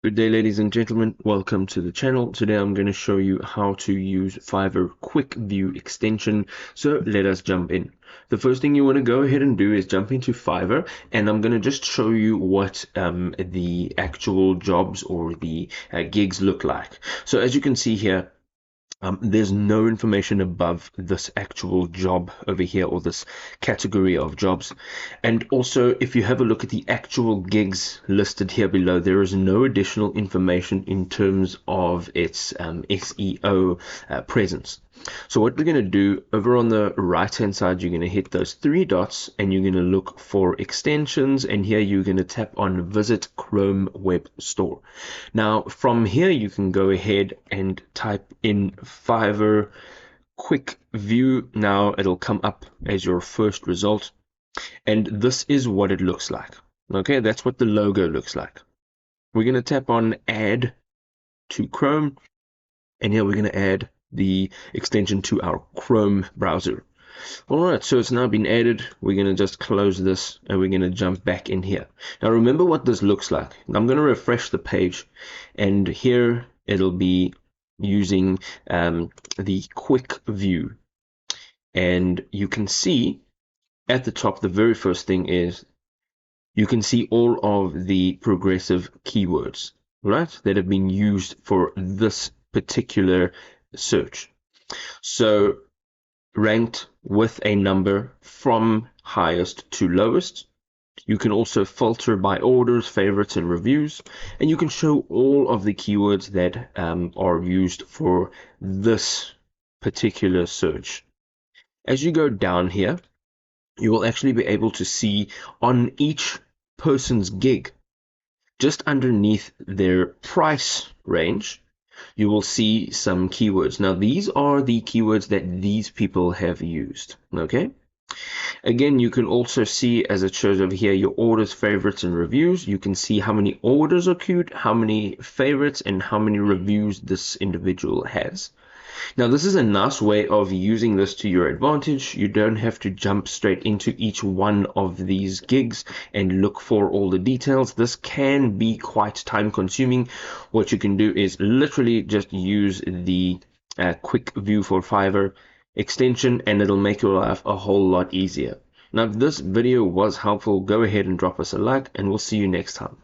Good day, ladies and gentlemen. Welcome to the channel. Today I'm going to show you how to use Fiverr Quick View extension. So let us jump in. The first thing you want to go ahead and do is jump into Fiverr, and I'm going to just show you what the actual jobs or the gigs look like. So as you can see here, there's no information above this actual job over here, or this category of jobs. And also, if you have a look at the actual gigs listed here below, there is no additional information in terms of its SEO presence. So what we're going to do, over on the right hand side, you're going to hit those three dots and you're going to look for extensions, and here you're going to tap on Visit Chrome Web Store. Now from here you can go ahead and type in Fiverr Quick View. Now it'll come up as your first result, and this is what it looks like. Okay, that's what the logo looks like. We're going to tap on Add to Chrome, and here we're going to add the extension to our Chrome browser. Alright, so it's now been added. We're going to just close this and we're going to jump back in here. Now remember what this looks like. I'm going to refresh the page, and here it'll be using the quick view. And you can see at the top, the very first thing is you can see all of the progressive keywords, right, that have been used for this particular search. So ranked with a number from highest to lowest. You can also filter by orders, favorites, and reviews, and you can show all of the keywords that are used for this particular search. As you go down here, you will actually be able to see on each person's gig, just underneath their price range, you will see some keywords. Now these are the keywords that these people have used. Okay, again, you can also see, as it shows over here, your orders, favorites, and reviews. You can see how many orders are queued, how many favorites, and how many reviews this individual has. Now this is a nice way of using this to your advantage. You don't have to jump straight into each one of these gigs and look for all the details. This can be quite time consuming. What you can do is literally just use the quick view for Fiverr extension, and it'll make your life a whole lot easier. Now if this video was helpful, go ahead and drop us a like, and we'll see you next time.